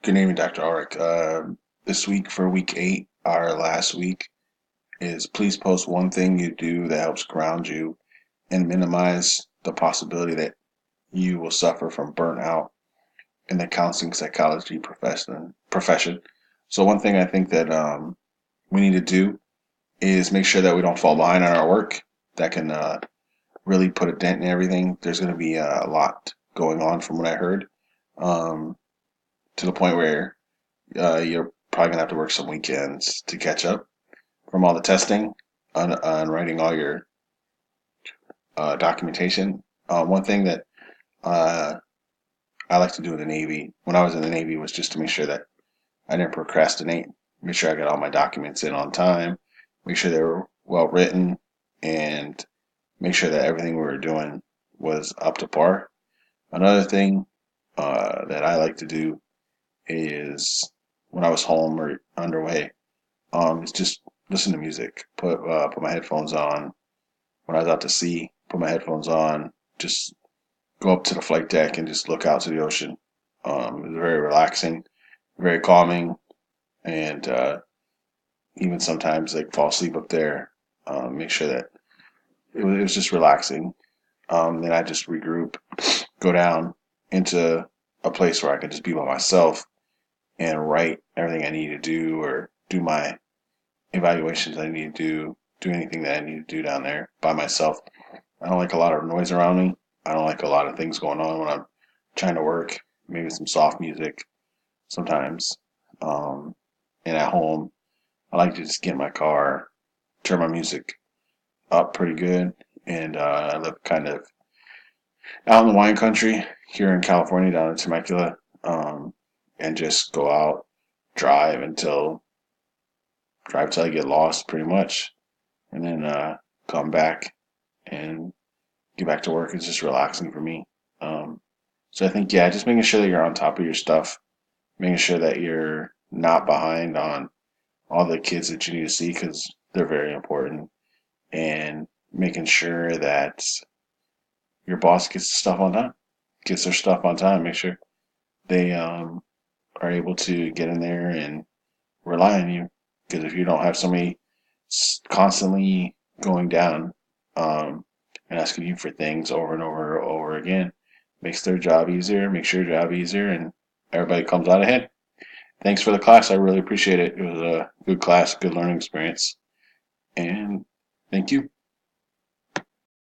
Good evening, Dr. Ulrich. This week for week 8, our last week, is please post one thing you do that helps ground you and minimize the possibility that you will suffer from burnout in the counseling psychology profession. So one thing I think that we need to do is make sure that we don't fall behind on our work. That can really put a dent in everything. There's going to be a lot going on from what I heard, um, to the point where you're probably gonna have to work some weekends to catch up from all the testing on writing all your documentation. One thing that uh, I like to do in the Navy when I was in the Navy was just to make sure that I didn't procrastinate, make sure I got all my documents in on time, make sure they were well written, and make sure that everything we were doing was up to par. Another thing that I like to do is when I was home or underway, it's just listen to music. Put my headphones on when I was out to sea. Put my headphones on. Just go up to the flight deck and just look out to the ocean. It was very relaxing, very calming, and even sometimes like fall asleep up there. Make sure that it was just relaxing. Then I just regroup, go down into a place where I can just be by myself and write everything I need to do or do my evaluations I need to do anything that I need to do down there by myself. I don't like a lot of noise around me. I don't like a lot of things going on when I'm trying to work. Maybe some soft music sometimes. Um, and at home, I like to just get in my car, turn my music up pretty good, and I live kind of out in the wine country here in California, down in Temecula, and just go out, drive until drive till I get lost, pretty much, and then come back and get back to work. It's just relaxing for me. Um, so I think, yeah, just making sure that you're on top of your stuff, making sure that you're not behind on all the kids that you need to see because they're very important, and making sure that your boss gets the stuff on time, gets their stuff on time. Make sure they are able to get in there and rely on you. Because if you don't have somebody constantly going down and asking you for things over and over and over again, makes their job easier, makes your job easier, and everybody comes out ahead. Thanks for the class. I really appreciate it. It was a good class, good learning experience, and thank you.